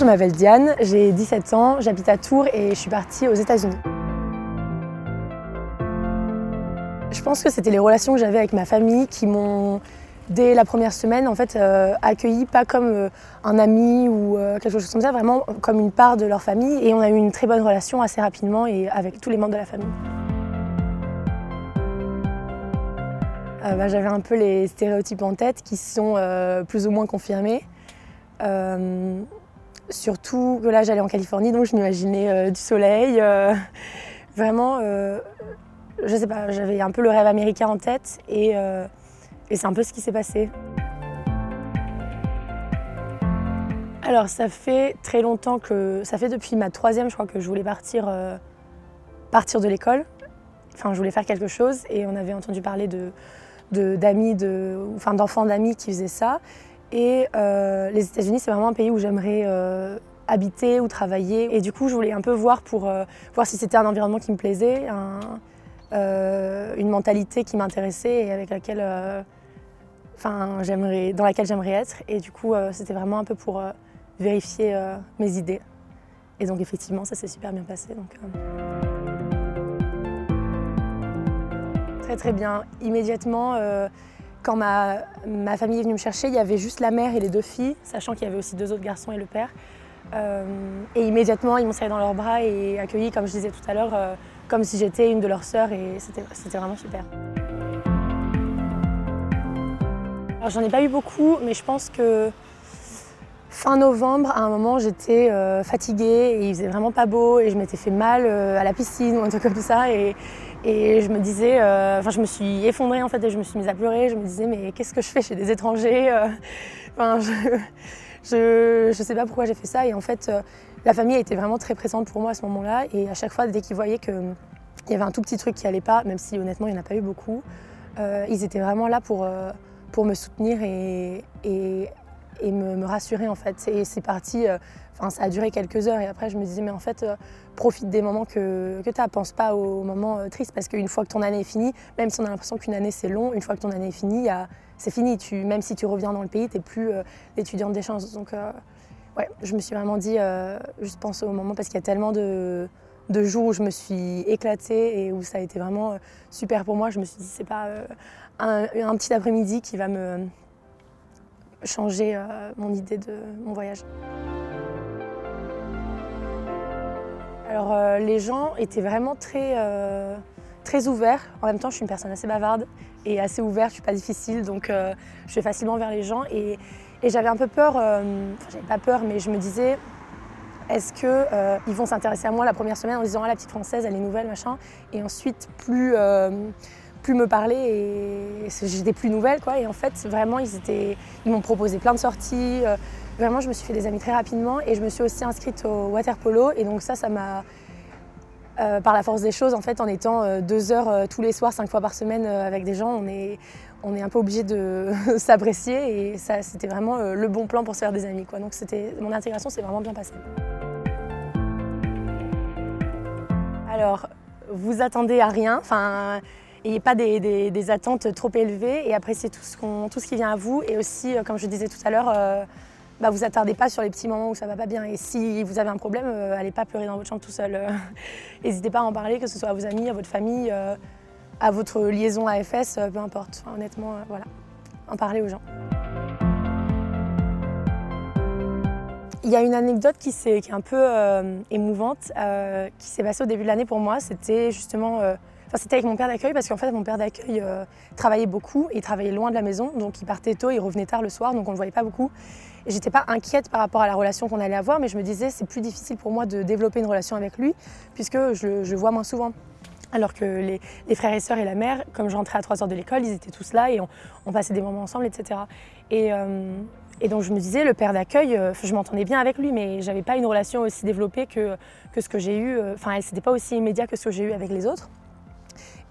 je m'appelle Diane, j'ai 17 ans, j'habite à Tours et je suis partie aux États-Unis. Je pense que c'était les relations que j'avais avec ma famille qui m'ont, dès la première semaine, en fait, accueilli pas comme un ami ou quelque chose comme ça, vraiment comme une part de leur famille. Et on a eu une très bonne relation assez rapidement et avec tous les membres de la famille. J'avais un peu les stéréotypes en tête qui sont plus ou moins confirmés. Surtout que là, j'allais en Californie, donc je m'imaginais du soleil. Vraiment, je sais pas, j'avais un peu le rêve américain en tête et c'est un peu ce qui s'est passé. Alors, ça fait très longtemps ça fait depuis ma 3e, je crois, que je voulais partir de l'école. Enfin, je voulais faire quelque chose et on avait entendu parler d'enfants d'amis qui faisaient ça. Et les États-Unis, c'est vraiment un pays où j'aimerais habiter ou travailler. Et du coup, je voulais un peu voir pour voir si c'était un environnement qui me plaisait, une mentalité qui m'intéressait et avec laquelle, dans laquelle j'aimerais être. Et du coup, c'était vraiment un peu pour vérifier mes idées. Et donc, effectivement, ça s'est super bien passé. Donc, très, très bien. Immédiatement, quand ma famille est venue me chercher, il y avait juste la mère et les 2 filles, sachant qu'il y avait aussi 2 autres garçons et le père. Et immédiatement, ils m'ont serré dans leurs bras et accueilli, comme je disais tout à l'heure, comme si j'étais une de leurs sœurs et c'était vraiment super. Alors j'en ai pas eu beaucoup, mais je pense que fin novembre, à un moment, j'étais fatiguée et il faisait vraiment pas beau et je m'étais fait mal à la piscine ou un truc comme ça. Et je me disais, je me suis effondrée en fait et je me suis mise à pleurer. Je me disais, mais qu'est-ce que je fais chez des étrangers? Je sais pas pourquoi j'ai fait ça. Et en fait, la famille était vraiment très présente pour moi à ce moment-là. Et à chaque fois, dès qu'ils voyaient qu'il y avait un tout petit truc qui allait pas, même si honnêtement, il n'y en a pas eu beaucoup, ils étaient vraiment là pour me soutenir et me rassurer en fait. Et c'est parti, ça a duré quelques heures et après je me disais mais en fait profite des moments que tu as, pense pas aux moments tristes parce qu'une fois que ton année est finie, même si on a l'impression qu'une année c'est long, une fois que ton année est finie, c'est fini. Même si tu reviens dans le pays, tu n'es plus l'étudiante d'échange. Donc ouais, je me suis vraiment dit, juste pense au moment parce qu'il y a tellement de jours où je me suis éclatée et où ça a été vraiment super pour moi. Je me suis dit c'est pas un petit après-midi qui va me changer mon idée de mon voyage. Alors les gens étaient vraiment très ouverts. En même temps, je suis une personne assez bavarde et assez ouverte, je suis pas difficile, donc je vais facilement vers les gens. Et j'avais un peu peur, j'avais pas peur, mais je me disais, est-ce qu'ils vont s'intéresser à moi la première semaine en disant « Ah, la petite française, elle est nouvelle, machin », et ensuite plus me parler et j'étais plus nouvelle quoi. Et en fait vraiment ils m'ont proposé plein de sorties, vraiment je me suis fait des amis très rapidement et je me suis aussi inscrite au water polo et donc ça m'a par la force des choses en fait en étant 2 heures tous les soirs 5 fois par semaine avec des gens, on est un peu obligé de s'apprécier et ça c'était vraiment le bon plan pour se faire des amis quoi. Donc mon intégration s'est vraiment bien passée. Alors vous attendez à rien, n'ayez pas des attentes trop élevées et appréciez tout ce qui vient à vous. Et aussi, comme je disais tout à l'heure, vous attardez pas sur les petits moments où ça va pas bien. Et si vous avez un problème, allez pas pleurer dans votre chambre tout seul. N'hésitez pas à en parler, que ce soit à vos amis, à votre famille, à votre liaison AFS, peu importe. Honnêtement, voilà, en parler aux gens. Il y a une anecdote qui est un peu émouvante, qui s'est passée au début de l'année pour moi. C'était justement... c'était avec mon père d'accueil parce qu'en fait mon père d'accueil travaillait beaucoup et il travaillait loin de la maison, donc il partait tôt, il revenait tard le soir, donc on ne le voyait pas beaucoup. Et j'étais pas inquiète par rapport à la relation qu'on allait avoir, mais je me disais c'est plus difficile pour moi de développer une relation avec lui puisque je le vois moins souvent. Alors que les frères et sœurs et la mère, comme je rentrais à 3 heures de l'école, ils étaient tous là et on passait des moments ensemble, etc. Et donc je me disais, le père d'accueil, je m'entendais bien avec lui, mais j'avais pas une relation aussi développée que ce que j'ai eu, c'était pas aussi immédiat que ce que j'ai eu avec les autres.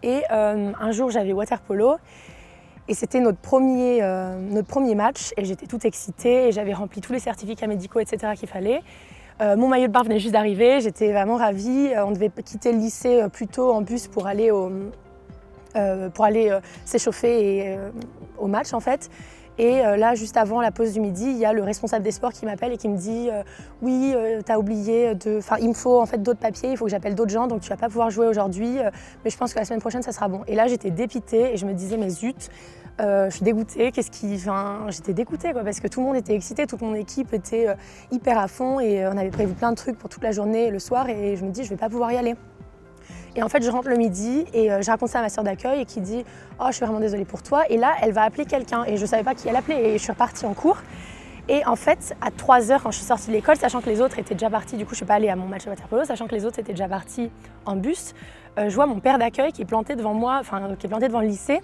Et un jour, j'avais water polo et c'était notre premier match et j'étais toute excitée et j'avais rempli tous les certificats médicaux, etc. qu'il fallait. Mon maillot de bain venait juste d'arriver, j'étais vraiment ravie. On devait quitter le lycée plus tôt en bus pour aller s'échauffer au match en fait. Et là, juste avant la pause du midi, il y a le responsable des sports qui m'appelle et qui me dit oui, t'as oublié de... Enfin, il me faut en fait d'autres papiers, il faut que j'appelle d'autres gens, donc tu vas pas pouvoir jouer aujourd'hui, mais je pense que la semaine prochaine, ça sera bon. Et là, j'étais dépitée et je me disais, mais zut, je suis dégoûtée, j'étais dégoûtée quoi, parce que tout le monde était excité, toute mon équipe était hyper à fond et on avait prévu plein de trucs pour toute la journée et le soir et je me dis, je vais pas pouvoir y aller. Et en fait, je rentre le midi et je raconte ça à ma sœur d'accueil et qui dit « Oh, je suis vraiment désolée pour toi ». Et là, elle va appeler quelqu'un et je ne savais pas qui elle appelait et je suis repartie en cours. Et en fait, à 3 heures, quand je suis sortie de l'école, sachant que les autres étaient déjà partis, du coup, je ne suis pas allée à mon match de water-polo, sachant que les autres étaient déjà partis en bus, je vois mon père d'accueil qui est planté devant moi, enfin, qui est planté devant le lycée.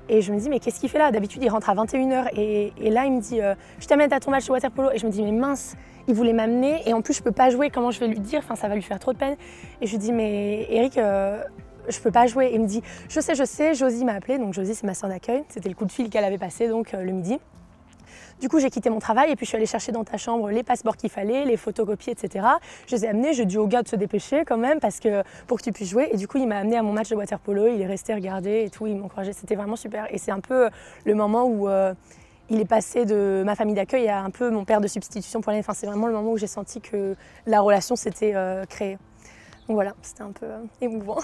Et je me dis, mais qu'est-ce qu'il fait là? D'habitude, il rentre à 21 h. Et là, il me dit, je t'amène à ton match de water-polo. Et je me dis, mais mince, il voulait m'amener. Et en plus, je peux pas jouer. Comment je vais lui dire? Enfin, ça va lui faire trop de peine. Et je lui dis, mais Eric, je peux pas jouer. Et il me dit, je sais, Josie m'a appelé. Donc, Josie, c'est ma sœur d'accueil. C'était le coup de fil qu'elle avait passé donc le midi. Du coup, j'ai quitté mon travail et puis je suis allée chercher dans ta chambre les passeports qu'il fallait, les photocopies, etc. Je les ai amenés, j'ai dit au gars de se dépêcher quand même pour que tu puisses jouer. Et du coup, il m'a amené à mon match de water-polo, il est resté regarder et tout, il m'encourageait, c'était vraiment super. Et c'est un peu le moment où il est passé de ma famille d'accueil à un peu mon père de substitution pour l'année. Enfin, c'est vraiment le moment où j'ai senti que la relation s'était créée. Donc voilà, c'était un peu émouvant.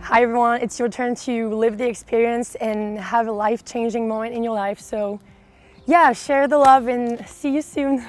Hi everyone, it's your turn to live the experience and have a life-changing moment in your life. So yeah, share the love and see you soon.